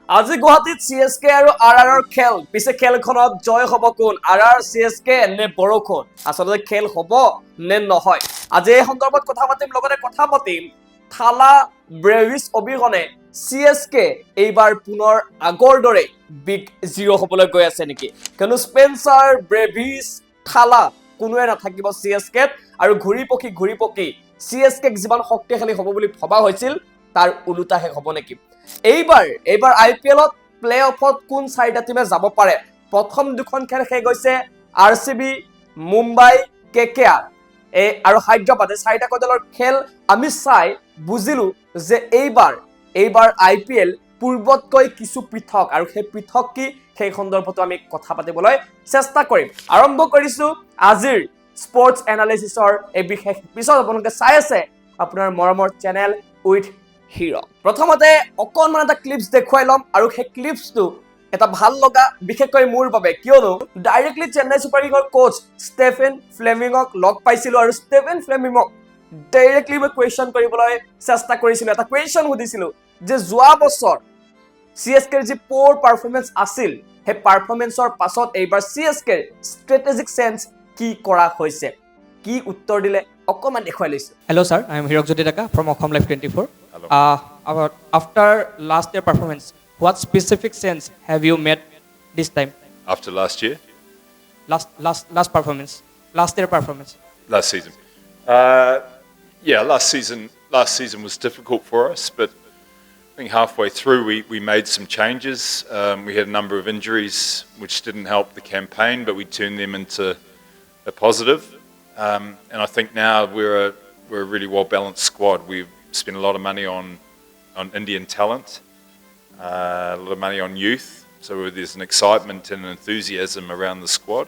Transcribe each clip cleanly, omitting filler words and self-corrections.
আজি গুৱাহাটীত CSK আৰু RRৰ খেল পিছে খেলখনত জয় হ'ব কোন RR CSK নে বৰষুণ আচলতে খেল হ'ব নে নহয় আজি এই সন্দৰ্ভত কথা পাতিম লগতে কথা পাতিম থালা ব্ৰেভিছ অবিহনে CSK এইবাৰ পুনৰ আগৰ দৰে বিগ জিৰ' হ'বলৈ গৈ আছে নেকি কিয়নো স্পেন্সাৰ ব্ৰেভিছ থালা কোনোৱে নাথাকিব CSK আৰু ঘূৰি পকি CSK যিমান শক্তিশালী হ'ব বুলি ভবা হৈছিল তাৰ উলুটাহে হ'ব নেকি এইবাৰ IPLত প্লে অফত কোন চাৰিটা টিমে যাব পাৰে প্ৰথম দুখন খেল শেষ হৈছে RCB মুম্বাই KKR আৰু হায়দৰাবাদ চাৰিটা দলৰ খেল আমি চাই বুজিলো যে এইবাৰ IPL পূৰ্বতকৈ কিছু পৃথক আৰু সেই পৃথক কি সেই সন্দৰ্ভত আমি কথা পাতিবলৈ চেষ্টা কৰিম আৰম্ভ কৰিছো আজিৰ স্পৰ্টছ এনালাইসিছৰ এই বিশেষ এপিসোড আপোনালোকে চাই আছে আপোনাৰ মৰমৰ চেনেল উইথ হিৰো প্ৰথমতে অকনমান এটা ক্লিপছ দেখুৱাই লম আৰু সেই ক্লিপছটো এটা ভাল লগা বিশেষকৈ মোৰ বাবে কিয়নো ডাইৰেক্টলি চেন্নাই ছুপাৰ কিংৰ কোচ ষ্টেফেন ফ্লেমিঙক লগ পাইছিলো আৰু ষ্টেফেন ফ্লেমিঙক ডাইৰেক্টলি মই কুৱেশ্যন কৰিবলৈ চেষ্টা কৰিছিলো এটা কুৱেশ্যন সুধিছিলো যে যোৱা বছৰ CSKৰ যি পোৰ পাৰফৰমেন্স আছিল সেই পাৰফৰমেন্সৰ পাছত এইবাৰ CSKৰ ষ্ট্ৰেটেজিক চেঞ্জ কি কৰা হৈছে কি উত্তৰ দিলে অকমান দেখুৱাই লৈছো Hello, sir. I am Hirok Jyotitaka from Okham Life 24. Hello. After last year performance, what specific sense have you made this time? After last year, Last performance, last year performance. last season. Last season was difficult for us, but I think halfway through we made some changes. We had a number of injuries which didn't help the campaign, but we turned them into a positive. And I think now we're a really well balanced squad. We've spent a lot of money on Indian talent, a lot of money on youth. So there's an excitement and an enthusiasm around the squad.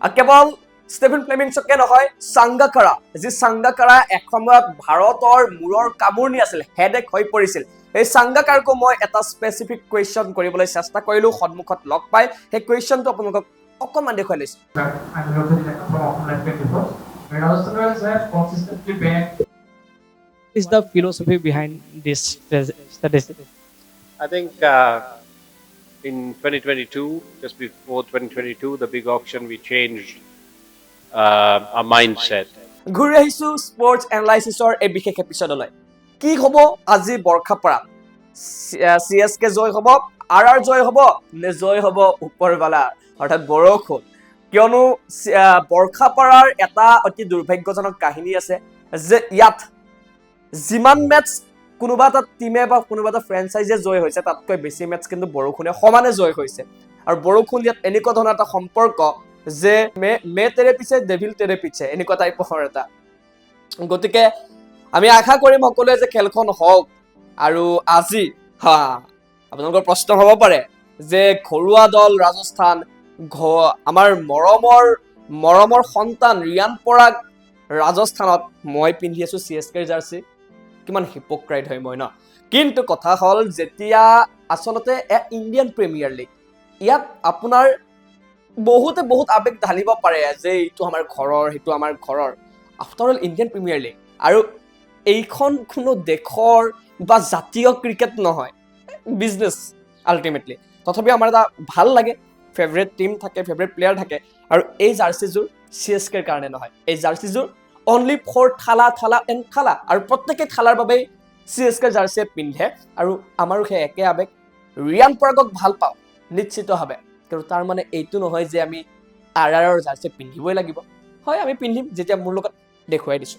কেৱল Stephen ফ্লেমিংছকে নহয় সাংগাকাৰা যি সাংগাকাৰা এসময়ত ভাৰতৰ মূৰৰ কামুৰনি আছিল headache হৈ পৰিছিল এই সাংগাকাৰকো মই এটা স্পেসিফিক কুৱেশ্যন কৰিবলৈ চেষ্টা কৰিলো সন্মুখত লগ পাই সেই কুৱেশ্যনটো আপোনালোকক অকমান দেখুৱাই লৈছো I'm Hirok Jyotitaka from Okham Life 24. And Rajasthan Royals have consistently backed What is the philosophy behind this strategy? I think in 2022, just before 2022, the big auction, we changed our mindset. ঘূৰি আহিছো sports এনালাইসিছৰ এই বিশেষ এপিসোডলৈ কি হ'ব আজি Barsapara CSK জয় হ'ব RR জয় হ'ব নে জয় হ'ব ওপৰৱালা অৰ্থাৎ বৰষুণ কিয়নো বৰ্ষাপাৰাৰ এটা অতি দুৰ্ভাগ্যজনক কাহিনী আছে যে ইয়াত যিমান মেটচ কোনোবা এটা টিমে বা কোনোবা এটা ফ্ৰেঞ্চাইজে জয় হৈছে তাতকৈ বেছি মেটচ কিন্তু বৰষুণে সমানে জয় হৈছে আৰু বৰষুণ ইয়াত এনেকুৱা ধৰণৰ এটা সম্পৰ্ক যে মে তেৰে পিছে ডেভিল তেৰে পিছে এনেকুৱা টাইপৰ এটা গতিকে আমি আশা কৰিম সকলোৱে যে খেলখন হওক আৰু আজি আপোনালোকৰ প্ৰশ্ন হ'ব পাৰে যে ঘৰুৱা দল ৰাজস্থান আমাৰ মৰমৰ সন্তান ৰিয়ান পৰাগ ৰাজস্থানত মই পিন্ধি আছো CSKৰ জাৰ্চি কিমান হিপোক্ৰাইট হয় মই ন কিন্তু কথা হ'ল যেতিয়া আসলতে ইণ্ডিয়ান প্ৰিমিয়াৰ লীগ ইয়াত আপোনাৰ বহুত আবেগ ঢালিব পাৰে যে এইটো আমাৰ ঘৰৰ সেইটো আমাৰ ঘৰৰ after all Indian premier league আৰু এইখন কোনো দেশৰ বা জাতীয় ক্ৰিকেট নহয় বিজনেছ আল্টিমেটলি তথাপি আমাৰ এটা ভাল লাগে ফেভাৰিট টিম থাকে ফেভাৰিট প্লেয়াৰ থাকে আৰু এই জাৰ্চিযোৰ CSKৰ কাৰণে নহয় এই জাৰ্চিযোৰ অনলি ফৰ থালা এণ্ড থালা আৰু প্ৰত্যেকে থালাৰ বাবে CSKৰ জাৰ্চিয়ে পিন্ধে আৰু আমাৰো সেই একে আবেগ ৰিয়ান পৰাগক ভাল পাওঁ নিশ্চিতভাৱে কিন্তু তাৰ মানে এইটো নহয় যে আমি RRৰ জাৰ্চি পিন্ধিবই লাগিব হয় আমি পিন্ধিম যেতিয়া মোৰ লগত দেখুৱাই দিছো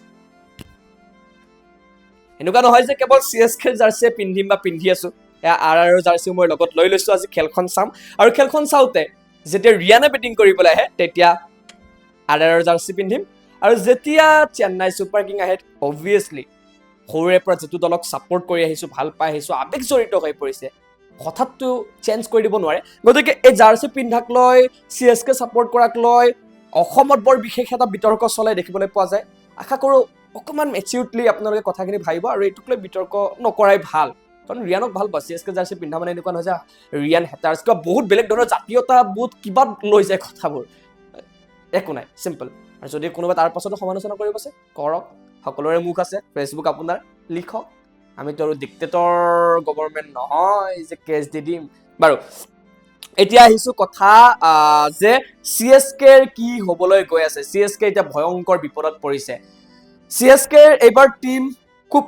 এনেকুৱা নহয় যে কেৱল CSKৰ জাৰ্চিয়ে পিন্ধিম বা পিন্ধি আছো RRৰ জাৰ্চি মই লগত লৈ লৈছো আজি খেলখন চাম আৰু খেলখন চাওঁতে যেতিয়া ৰিয়ানে বেটিং কৰিবলৈ আহে তেতিয়া RRৰ জাৰ্চি পিন্ধিম আৰু যেতিয়া চেন্নাই ছুপাৰ কিং আহে অবভিয়াছলি সৰুৰে পৰা যেটো দলক ছাপোৰ্ট কৰি আহিছো ভাল পাই আহিছো আবেগ জড়িত হৈ পৰিছে হঠাৎটো চেঞ্জ কৰি দিব নোৱাৰে গতিকে এই জাৰ্চি পিন্ধাক লৈ CSK ছাপোৰ্ট কৰাক লৈ অসমত বৰ বিশেষ এটা বিতৰ্ক চলাই দেখিবলৈ পোৱা যায় আশা কৰো অকমান মেচিউৰলি আপোনালোকে কথাখিনি ভাবিব আৰু এইটোক লৈ বিতৰ্ক নকৰাই ভাল কাৰণ ৰিয়ানক ভাল পায় CSK জাৰ্চি পিন্ধা মানে এনেকুৱা নহয় যে ৰিয়ান হেটাৰ্ছ কিবা বহুত বেলেগ ধৰণৰ জাতীয়তা বহুত কিবা লৈ যায় কথাবোৰ একো নাই সিম্পল আৰু যদি কোনোবা তাৰ পাছতো সমালোচনা কৰিব আছে কৰক সকলোৰে মুখ আছে ফেচবুক আপোনাৰ লিখক আমিতো আৰু ডিক্টেটৰ গভৰ্ণমেণ্ট নহয় যে কেছ দি দিম বাৰু এতিয়া আহিছো কথা যে CSKৰ কি হ'বলৈ গৈ আছে CSK এতিয়া ভয়ংকৰ বিপদত পৰিছে CSKৰ এইবাৰ টিম খুব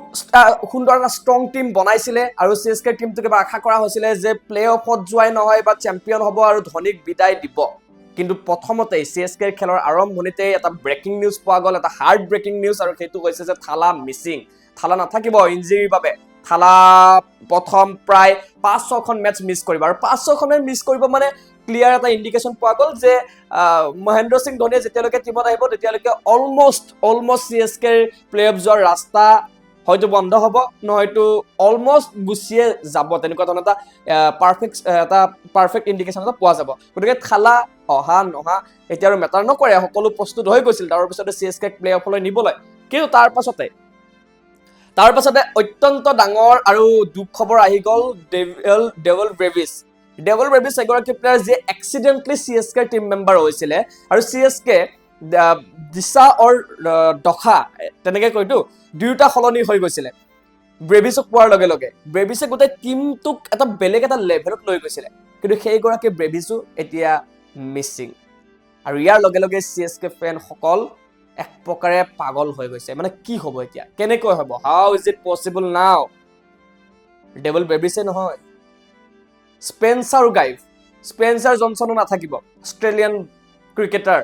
সুন্দৰ এটা ষ্ট্ৰং টিম বনাইছিলে আৰু CSKৰ টিমটোক এবাৰ আশা কৰা হৈছিলে যে প্লে অফত যোৱাই নহয় বা চেম্পিয়ন হ'ব আৰু ধোনীক বিদায় দিব কিন্তু প্ৰথমতে CSKৰ খেলৰ আৰম্ভণিতে এটা ব্ৰেকিং নিউজ পোৱা গ'ল এটা হাৰ্ট ব্ৰেকিং নিউজ আৰু সেইটো কৈছে যে থালা মিছিং থালা নাথাকিব ইনজুৰিৰ বাবে থালা প্ৰথম প্ৰায় 5-6খন মেচ মিছ কৰিব আৰু 5-6খন মেচ মিছ কৰিব মানে ক্লিয়াৰ এটা ইণ্ডিকেশ্যন পোৱা গ'ল যে মহেন্দ্ৰ সিং ধোনীয়ে যেতিয়ালৈকে টিমত আহিব তেতিয়ালৈকে অলমষ্ট CSKৰ প্লে অফ যোৱাৰ ৰাস্তা হয়তো বন্ধ হ'ব নহয়তো অলমষ্ট গুচিয়ে যাব তেনেকুৱা ধৰণৰ এটা পাৰফেক্ট ইণ্ডিকেশ্যন এটা পোৱা যাব গতিকে থালা অহা নহা এতিয়া আৰু মেটাৰ নকৰে সকলো প্ৰস্তুত হৈ গৈছিল তাৰ পিছতে CSK প্লে অফলৈ নিবলৈ কিন্তু তাৰ পাছতে অত্যন্ত ডাঙৰ আৰু দুখ খবৰ আহি গ'ল ডেভল ব্ৰেভিছ এগৰাকী প্লেয়াৰ যি এক্সিডেণ্টলি CSKৰ টিম মেম্বাৰ হৈছিলে আৰু CSK দিশা অৰ দখা তেনেকৈ কৈতো দুয়োটা সলনি হৈ গৈছিলে ব্ৰেভিছক পোৱাৰ লগে লগে ব্ৰেভিছে গোটেই টিমটোক এটা বেলেগ এটা লেভেলত লৈ গৈছিলে কিন্তু সেইগৰাকী ব্ৰেভিছো এতিয়া মিছিং আৰু ইয়াৰ লগে লগে CSK ফেনসকল এক প্ৰকাৰে পাগল হৈ গৈছে মানে কি হ'ব এতিয়া কেনেকৈ হ'ব হাউ ইজ ইট পচিবল নাও ডেভল ব্ৰেভিছে নহয় স্পেন্সাৰ জনসনো নাথাকিব অষ্ট্ৰেলিয়ান ক্ৰিকেটাৰ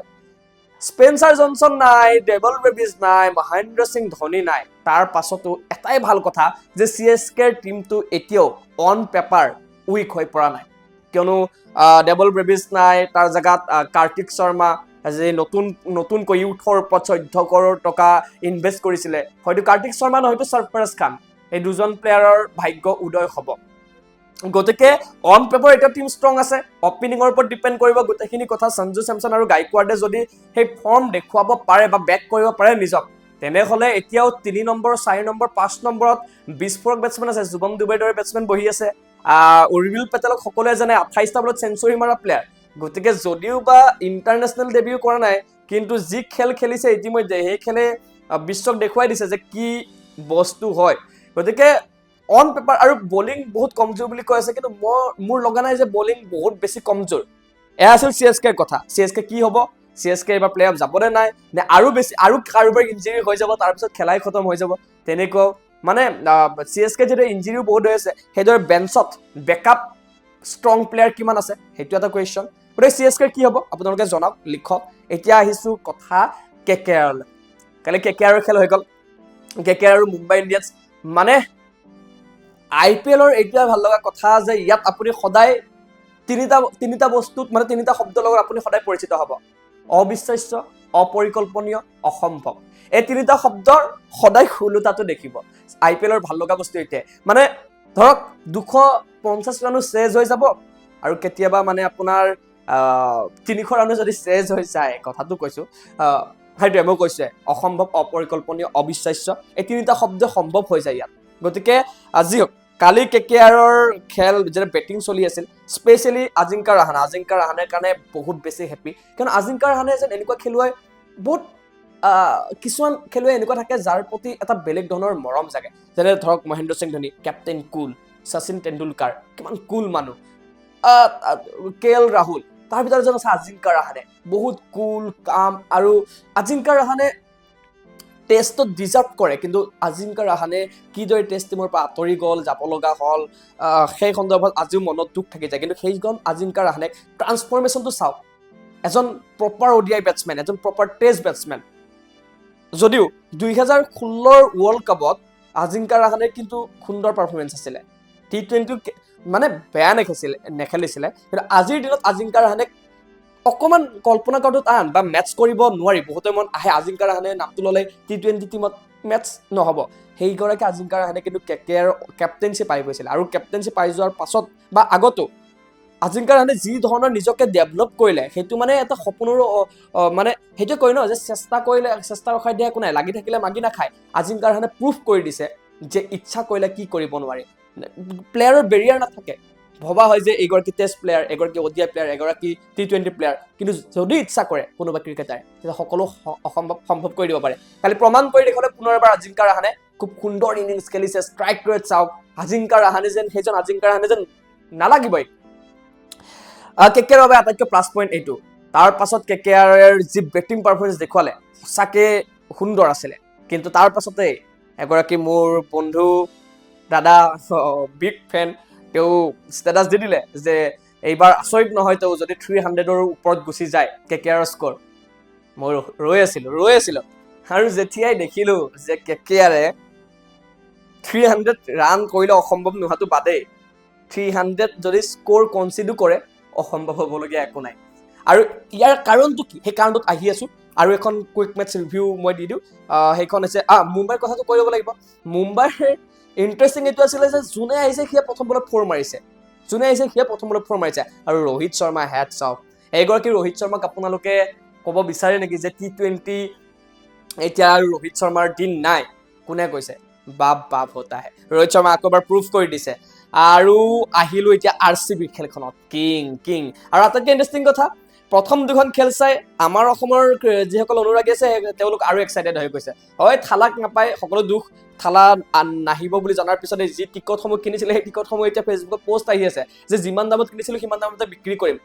স্পেন্সাৰ জনসন নাই ডেভল ব্ৰেভিছ নাই মহেন্দ্ৰ সিং ধোনী নাই তাৰ পাছতো এটাই ভাল কথা যে CSKৰ টিমটো এতিয়াও অন পেপাৰ উইক হৈ পৰা নাই কিয়নো ডেভল ব্ৰেভিছ নাই তাৰ জেগাত কাৰ্তিক শৰ্মা যে নতুনকৈ ইউথৰ ওপৰত 14 কৰোৰ টকা ইনভেষ্ট কৰিছিলে হয়তো কাৰ্তিক শৰ্মা নহয়তো সৰফৰাজ খান এই দুজন প্লেয়াৰৰ ভাগ্য উদয় হ'ব গতিকে অন পেপাৰ এটা টিম ষ্ট্ৰং আছে অপেনিঙৰ ওপৰত ডিপেন্ড কৰিব গোটেইখিনি কথা সঞ্জু চেমছন আৰু গাইকোৱাৰ্ডে যদি সেই ফৰ্ম দেখুৱাব পাৰে বা বেক কৰিব পাৰে নিজক তেনেহলে এতিয়াও 3 নম্বৰ 4 নম্বৰ 5 নম্বৰত বিস্ফোৰক বেটসম্যান আছে যুৱম দুবেৰ দৰে বেটসম্যান বহি আছে উৰ্বিল পেটেলক সকলোৱে জানে 28টা বলত সেঞ্চুৰী মাৰা প্লেয়াৰ গতিকে যদিও বা ইন্টাৰনেশ্যনেল ডেবিউ কৰা নাই কিন্তু যি খেল খেলিছে ইতিমধ্যে সেই খেলে বিশ্বক দেখুৱাই দিছে যে কি বস্তু হয় গতিকে অন পেপাৰ আৰু বলিং বহুত কমজোৰ বুলি কৈ আছে কিন্তু মোৰ লগা নাই যে বলিং বহুত বেছি কমজোৰ এয়া আছিল CSKৰ কথা CSK কি হ'ব CSK এবাৰ প্লে অফ যাবনে নাই নে আৰু কাৰোবাৰ ইনজুৰি হৈ যাব তাৰপিছত খেলাই খতম হৈ যাব তেনেকুৱা মানে CSK যদি ইনজুৰিও বহুত হৈ আছে সেইদৰে বেঞ্চত বেকআপ ষ্ট্ৰং প্লেয়াৰ কিমান আছে সেইটো এটা কুৱেশ্যন গতিকে CSKৰ কি হ'ব আপোনালোকে জনাওক লিখক এতিয়া আহিছো কথা KKR কালি KKRৰ খেল হৈ গ'ল KKR আৰু মুম্বাই ইণ্ডিয়ানছ মানে IPLৰ এতিয়া ভাল লগা কথা যে ইয়াত আপুনি সদায় তিনিটা বস্তুত মানে তিনিটা শব্দৰ লগত আপুনি সদায় পৰিচিত হ'ব অবিশ্বাস্য অপৰিকল্পনীয় অসম্ভৱ এই তিনিটা শব্দৰ সদায় খুলুতাটো দেখিব IPLৰ ভাল লগা বস্তু এতিয়া মানে ধৰক 250 ৰানো চেজ হৈ যাব আৰু কেতিয়াবা মানে আপোনাৰ 300 ৰানো যদি চেজ হৈ যায় কথাটো কৈছো হাইটো মই কৈছে অসম্ভৱ অপৰিকল্পনীয় অবিশ্বাস্য এই তিনিটা শব্দ সম্ভৱ হৈ যায় ইয়াত গতিকে আজি কালি KKRৰ খেল যেনে বেটিং চলি আছিল স্পেচিয়েলি আজিংকা ৰাহানেৰ কাৰণে বহুত বেছি হেপী কাৰণ আজিংকা ৰাহানে যেন এনেকুৱা খেলুৱৈ বহুত কিছুমান খেলুৱৈ এনেকুৱা থাকে যাৰ প্ৰতি এটা বেলেগ ধৰণৰ মৰম জাগে যেনে ধৰক মহেন্দ্ৰ সিং ধোনী কেপ্টেইন কুল শচীন তেণ্ডুলকাৰ কিমান কুল মানুহ KL ৰাহুল তাৰ ভিতৰত যেন আছে আজিংকা ৰাহানে বহুত কুল কাম আৰু আজিংকা ৰাহানে টেষ্টত ডিজাৰ্ভ কৰে কিন্তু আজিংকা ৰাহানে কিদৰে টেষ্ট টিমৰ পৰা আঁতৰি গ'ল যাব লগা হ'ল সেই সন্দৰ্ভত আজিও মনত দুখ থাকি যায় কিন্তু সেইজন আজিংকা ৰাহানে ট্ৰান্সফৰ্মেশ্যনটো চাওক এজন প্ৰপাৰ ODI বেটছমেন এজন প্ৰপাৰ টেষ্ট বেটছমেন যদিও 2016ৰ ৱৰ্ল্ড কাপত আজিংকা ৰাহানে কিন্তু সুন্দৰ পাৰফৰ্মেঞ্চ আছিলে T20 মানে বেয়া নেখেলিছিলে কিন্তু আজিৰ দিনত আজিংকা ৰাহানে অকমান কল্পনা কৰাটো টান বা মেটচ কৰিব নোৱাৰি বহুতে মন আহে আজিংকা ৰাহানে নামটো ল'লে T20 টিমত মেটচ নহ'ব সেইগৰাকী আজিংকা ৰাহানে কিন্তু KKR কেপ্টেইনশ্বিপ পাই গৈছিল আৰু কেপ্টেইনশ্বিপ পাই যোৱাৰ পাছত বা আগতো আজিংকা ৰাহানে যি ধৰণৰ নিজকে ডেভেলপ কৰিলে সেইটো মানে এটা সপোনৰ মানে সেইটো কয় ন যে চেষ্টা কৰিলে চেষ্টা ৰখাই দিয়া একো নাই লাগি থাকিলে মাগি নাখায় আজিংকা ৰাহানে প্ৰুফ কৰি দিছে যে ইচ্ছা কৰিলে কি কৰিব নোৱাৰি প্লেয়াৰৰ বেৰিয়াৰ নাথাকে ভবা হয় যে এগৰাকী টেষ্ট প্লেয়াৰ এগৰাকী ODI প্লেয়াৰ এগৰাকী T20 প্লেয়াৰ কিন্তু যদি ইচ্ছা কৰে কোনোবা ক্ৰিকেটাৰে তেতিয়া সকলো সম্ভৱ কৰি দিব পাৰে খালি প্ৰমাণ কৰি দেখুৱালে পুনৰ এবাৰ আজিংকা ৰাহানে খুব সুন্দৰ ইনিংছ খেলিছে ষ্ট্ৰাইক ৰেট চাওক আজিংকা ৰাহানে যেন সেইজন আজিংকা ৰাহানে যেন নালাগিবই কেকেআৰৰ বাবে আটাইতকৈ প্লাছ পইণ্ট এইটো তাৰ পাছত কেকেআৰৰ যি বেটিং পাৰফৰ্মেঞ্চ দেখুৱালে সঁচাকে সুন্দৰ আছিলে কিন্তু তাৰ পাছতে এগৰাকী মোৰ বন্ধু দাদা বিগ ফেন তেওঁ ষ্টেটাছ দি দিলে যে এইবাৰ আচৰিত নহয় তেওঁ যদি 300ৰ ওপৰত গুচি যায় কেকেআৰৰ স্ক'ৰ মই ৰৈ আছিলোঁ আৰু যেতিয়াই দেখিলোঁ যে কেকেআৰে 300 ৰান কৰিলে অসম্ভৱ নোহোৱাটো বাদেই 300 যদি স্ক'ৰ কনচিডো কৰে অসম্ভৱ হ'বলগীয়া একো নাই আৰু ইয়াৰ কাৰণটো কি সেই কাৰণটোত আহি আছোঁ আৰু এখন কুইক মেটছ ৰিভিউ মই দি দিওঁ সেইখন হৈছে মুম্বাইৰ কথাটো কৈ ল'ব লাগিব মুম্বাইৰ ইণ্টাৰেষ্টিং এইটো আছিলে যে যোনে আহিছে সিয়ে প্ৰথম বলত 4 মাৰিছে আৰু ৰোহিত শৰ্মা হেডছ অফ এইগৰাকী ৰোহিত শৰ্মাক আপোনালোকে ক'ব বিচাৰে নেকি যে T20 এতিয়া আৰু ৰোহিত শৰ্মাৰ দিন নাই কোনে কৈছে বাপ হতা হে ৰোহিত শৰ্মা আকৌ এবাৰ প্ৰুভ কৰি দিছে আৰু আহিলোঁ এতিয়া RCB খেলখনত কিং আৰু আটাইতকৈ ইণ্টাৰেষ্টিং কথা প্ৰথম দুখন খেল চাই আমাৰ অসমৰ যিসকল অনুৰাগী আছে তেওঁলোক আৰু এক্সাইটেড হৈ গৈছে হয় থালাক নাপায় সকলো দুখ থালা নাহিব বুলি জনাৰ পিছতে যি টিকটসমূহ কিনিছিলে সেই টিকটসমূহ এতিয়া ফেচবুকত পোষ্ট আহি আছে যে যিমান দামত কিনিছিলোঁ সিমান দামতে বিক্ৰী কৰিম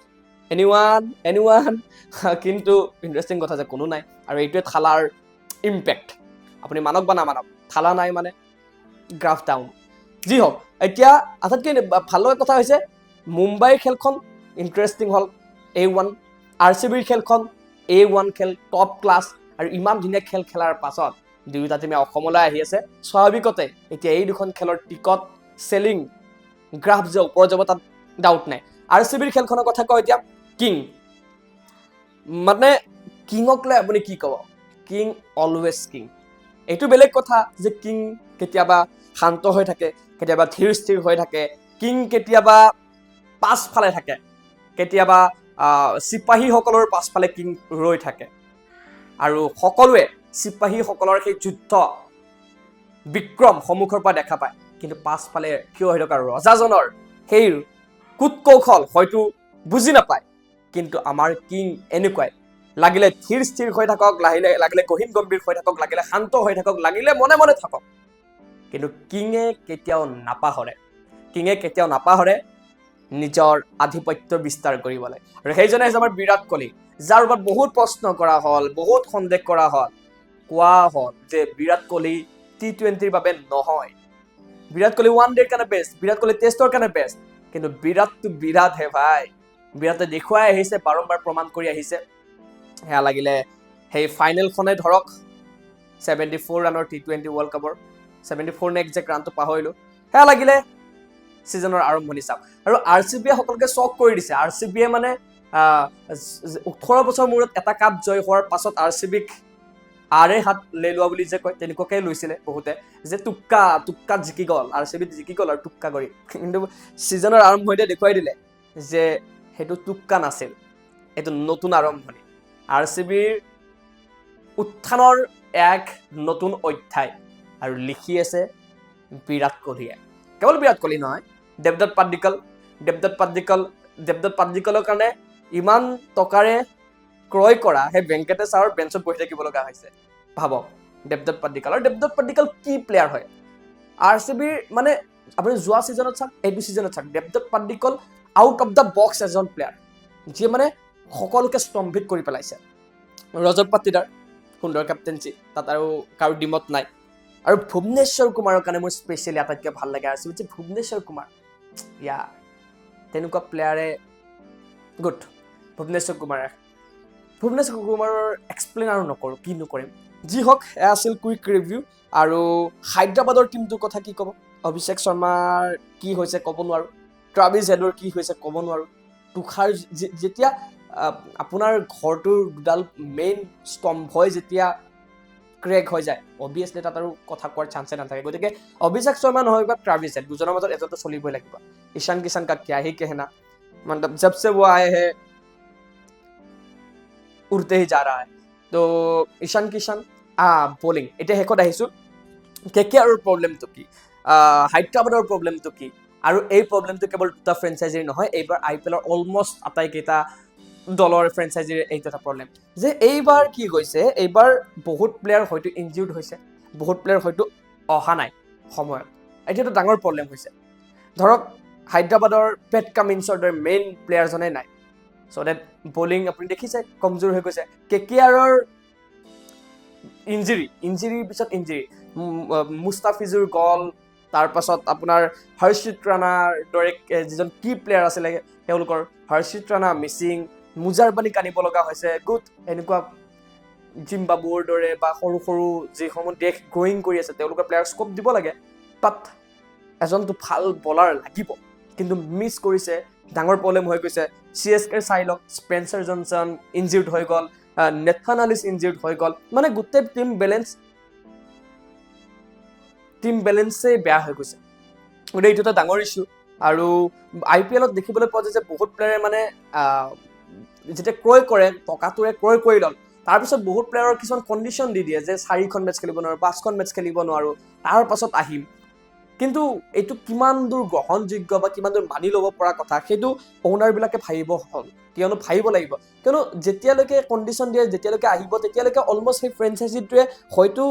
এনিৱান কিন্তু ইণ্টাৰেষ্টিং কথা যে কোনো নাই আৰু এইটোৱে থালাৰ ইম্পেক্ট আপুনি মানক বা নামানক থালা নাই মানে গ্ৰাফ ডাউন যি হওক এতিয়া আটাইতকৈ ভাল লগা কথা হৈছে মুম্বাইৰ খেলখন ইণ্টাৰেষ্টিং হ'ল A1 RCBৰ খেলখন A1 খেল টপ ক্লাছ আৰু ইমান ধুনীয়া খেল খেলাৰ পাছত দুয়োটা টিমে অসমলৈ আহি আছে স্বাভাৱিকতে এতিয়া এই দুখন খেলৰ টিকট চেলিং গ্ৰাফ যে ওপৰত যাব তাত ডাউট নাই RCBৰ খেলখনৰ কথা কওঁ এতিয়া কিং মানে কিঙক লৈ আপুনি কি ক'ব কিং অলৱেজ কিং এইটো বেলেগ কথা যে কিং কেতিয়াবা শান্ত হৈ থাকে কেতিয়াবা ধীৰ স্থিৰ হৈ থাকে কিং কেতিয়াবা পাছফালে থাকে কেতিয়াবা চিপাহীসকলৰ পাছফালে কিং ৰৈ থাকে আৰু সকলোৱে চিপাহীসকলৰ সেই যুদ্ধ বিক্ৰম সন্মুখৰ পৰা দেখা পায় কিন্তু পাছফালে থিয় হৈ থকা ৰজাজনৰ সেই কুটকৌশল হয়তো বুজি নাপায় কিন্তু আমাৰ কিং এনেকুৱাই লাগিলে ধীৰ স্থিৰ হৈ থাকক লাগিলে গহীন গম্ভীৰ হৈ থাকক লাগিলে শান্ত হৈ থাকক লাগিলে মনে মনে থাকক কিন্তু কিঙে কেতিয়াও নাপাহৰে নিজৰ আধিপত্য বিস্তাৰ কৰিবলৈ আৰু সেইজনে হৈছে আমাৰ বিৰাট কোহলি যাৰ ওপৰত বহুত প্ৰশ্ন কৰা হ'ল বহুত সন্দেহ কৰা হ'ল কোৱা হ'ল যে বিৰাট কোহলি T20ৰ বাবে নহয় বিৰাট কোহলি ওৱান ডেৰ কাৰণে বেষ্ট বিৰাট কোহলি টেষ্টৰ কাৰণে বেষ্ট কিন্তু বিৰাটটো বিৰাট হে ভাই বিৰাটে দেখুৱাই আহিছে বাৰম্বাৰ প্ৰমাণ কৰি আহিছে সেয়া লাগিলে সেই ফাইনেলখনে ধৰক 74 ৰানৰ T20 ৱৰ্ল্ড কাপৰ 74 নে একজেক্ট ৰানটো পাহৰিলোঁ সেয়া লাগিলে ছিজনৰ আৰম্ভণি চাওক আৰু RCBয়ে সকলোকে চক কৰি দিছে RCBয়ে মানে 18 বছৰ মূৰত এটা কাপ জয় হোৱাৰ পাছত RCBক আৰে হাত লৈ লোৱা বুলি যে কয় তেনেকুৱাকে লৈছিলে বহুতে যে টুক্কা জিকি গ'ল RCB জিকি গ'ল আৰু টুক্কা কৰি কিন্তু ছিজনৰ আৰম্ভণিতে দেখুৱাই দিলে যে সেইটো টুক্কা নাছিল এইটো নতুন আৰম্ভণি RCBৰ উত্থানৰ এক নতুন অধ্যায় আৰু লিখি আছে বিৰাট কোহলিয়ে কেৱল বিৰাট কোহলি নহয় দেৱদত্ত পাদ্দিকলৰ কাৰণে ইমান টকাৰে ক্ৰয় কৰা সেই ভেংকটেশ আৰু বেঞ্চত বহি থাকিব লগা হৈছে ভাবক দেৱদত্ত পাদ্দিকল কি প্লেয়াৰ হয় RCBৰ মানে আপুনি যোৱা ছিজনত চাওক এইটো ছিজনত চাওক দেৱদত্ত পাদ্দিকল আউট অফ দ্য বক্স এজন প্লেয়াৰ যিয়ে মানে সকলোকে স্তম্ভিত কৰি পেলাইছে ৰজত পাটিদাৰ সুন্দৰ কেপ্টেইনশ্বিপ তাত আৰু কাৰো ডিমত নাই আৰু ভুৱনেশ্বৰ কুমাৰৰ কাৰণে মোৰ স্পেচিয়েলি আটাইতকৈ ভাল লাগে RCB যে ভুৱনেশ্বৰ কুমাৰ তেনেকুৱা প্লেয়াৰে গুড ভুৱনেশ্বৰ কুমাৰৰ এক্সপ্লেইন আৰু নকৰোঁ কি নকৰিম যি হওক এয়া আছিল কুইক ৰিভিউ আৰু হায়দৰাবাদৰ টিমটোৰ কথা কি ক'ব অভিষেক শৰ্মাৰ কি হৈছে ক'ব নোৱাৰোঁ ট্ৰাভিছ হেডৰ কি হৈছে ক'ব নোৱাৰোঁ তুষাৰ যেতিয়া আপোনাৰ ঘৰটোৰ দুডাল মেইন স্তম্ভই যেতিয়া ক্ৰেক হৈ যায় অবভিয়াছলি তাত আৰু কথা কোৱাৰ চান্সে নাথাকে গতিকে অভিষেক শৰ্মা নহয় বা ট্ৰাভিছ হেড দুজনৰ মাজত এজনটো চলিবই লাগিব ঈশান কিষাণ কা কিয়া হি कहना मतलब जब से वो आए हैं उड़ते ही जा रहा है तो ঈশান কিষাণ বলিং এতিয়া শেষত আহিছোঁ কেকেআৰৰ প্ৰব্লেমটো কি হায়দৰাবাদৰ প্ৰব্লেমটো কি আৰু এই প্ৰব্লেমটো কেৱল দুটা ফ্ৰেঞ্চাইজিৰ নহয় এইবাৰ IPLৰ অলমষ্ট আটাইকেইটা দলৰ ফ্ৰেঞ্চাইজিৰ এইটো এটা প্ৰব্লেম যে এইবাৰ কি হৈছে এইবাৰ বহুত প্লেয়াৰ হয়তো ইনজিউৰ্ড হৈছে বহুত প্লেয়াৰ হয়তো অহা নাই সময়ত এতিয়াতো ডাঙৰ প্ৰব্লেম হৈছে ধৰক হায়দৰাবাদৰ পেট কামিন্সৰ দৰে মেইন প্লেয়াৰজনে নাই চ' ডেট বলিং আপুনি দেখিছে কমজোৰ হৈ গৈছে KKRৰ ইঞ্জুৰিৰ পিছত ইঞ্জুৰি মুস্তাফিজুৰ গল তাৰপাছত আপোনাৰ হৰ্ষিত ৰাণাৰ দৰে যিজন কি প্লেয়াৰ আছিলে তেওঁলোকৰ হৰ্ষিত ৰাণা মিচিং মুজাৰবানীক আনিব লগা হৈছে গুড এনেকুৱা জিম্বাবুৰ দৰে বা সৰু সৰু যিসমূহ দেশ গ্ৰয়িং কৰি আছে তেওঁলোকৰ প্লেয়াৰ স্কোপ দিব লাগে বাট এজনটো ভাল বলাৰ লাগিব কিন্তু মিছ কৰিছে ডাঙৰ প্ৰব্লেম হৈ গৈছে CSK চাই লওক স্পেন্সাৰ জনছন ইনজিউৰ্ড হৈ গ'ল নেথান আলিছ ইনজিউৰ্ড হৈ গ'ল মানে গোটেই টিম বেলেঞ্চেই বেয়া হৈ গৈছে গতিকে এইটো এটা ডাঙৰ ইছ্যু আৰু IPLত দেখিবলৈ পোৱা যায় যে বহুত প্লেয়াৰে মানে যেতিয়া ক্ৰয় কৰে টকাটোৰে ক্ৰয় কৰি ল'ল তাৰপিছত বহুত প্লেয়াৰৰ কিছুমান কণ্ডিশ্যন দি দিয়ে যে 4খন মেটচ খেলিব নোৱাৰো 5খন মেটচ খেলিব নোৱাৰো তাৰ পাছত আহিম কিন্তু এইটো কিমান দূৰ গ্ৰহণযোগ্য বা কিমান দূৰ মানি ল'ব পৰা কথা সেইটো অ'নাৰবিলাকে ভাবিব হ'ল ভাবিব লাগিব কিয়নো যেতিয়ালৈকে কণ্ডিশ্যন দিয়ে যেতিয়ালৈকে আহিব তেতিয়ালৈকে অলমষ্ট সেই ফ্ৰেঞ্চাইজিটোৱে হয়তো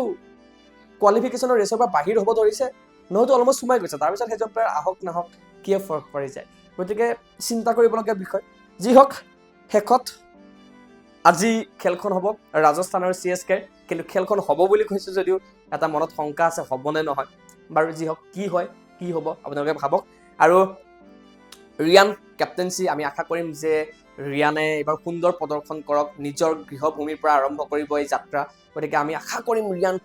কোৱালিফিকেশ্যনৰ ৰেচৰ পৰা বাহিৰ হ'ব ধৰিছে নহয়তো অলমষ্ট সোমাই গৈছে তাৰপিছত সেইজন প্লেয়াৰ আহক নাহক কি ফৰক পৰি যায় গতিকে চিন্তা কৰিবলগীয়া বিষয় যি হওক শেষত আজি খেলখন হ'ব ৰাজস্থানৰ CSK কিন্তু খেলখন হ'ব বুলি কৈছোঁ যদিও এটা মনত শংকা আছে হ'বনে নহয় বাৰু যি হওক কি হ'ব আপোনালোকে ভাবক আৰু ৰিয়ান কেপ্টেইনচি আমি আশা কৰিম যে ৰিয়ানে এইবাৰ সুন্দৰ প্ৰদৰ্শন কৰক নিজৰ গৃহভূমিৰ পৰা আৰম্ভ কৰিব এই যাত্ৰা গতিকে আমি আশা কৰিম ৰিয়ান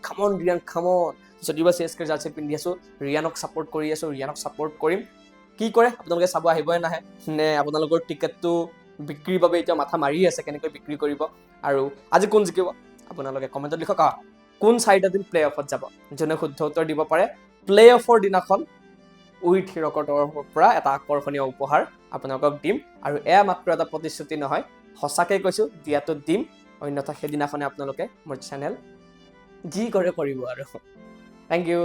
খামন যদিও CSK জাৰ্চি পিন্ধি আছোঁ ৰিয়ানক ছাপোৰ্ট কৰি আছোঁ ৰিয়ানক ছাপোৰ্ট কৰিম কি কৰে আপোনালোকে চাব আহিবই নাহে নে আপোনালোকৰ টিকেটটো বিক্ৰীৰ বাবে এতিয়া মাথা মাৰি আছে কেনেকৈ বিক্ৰী কৰিব আৰু আজি কোন জিকিব আপোনালোকে কমেণ্টত লিখক কোন চাৰিটা টিম প্লে অফত যাব যোনে শুদ্ধ উত্তৰ দিব পাৰে প্লে অফৰ দিনাখন উইথ হিৰকৰ তৰফৰ পৰা এটা আকৰ্ষণীয় উপহাৰ আপোনালোকক দিম আৰু এয়া মাত্ৰ এটা প্ৰতিশ্ৰুতি নহয় সঁচাকৈ কৈছোঁ দিয়াটো দিম অন্যথা সেইদিনাখনে আপোনালোকে মোৰ চেনেল যি কৰে কৰিব আৰু থেংক ইউ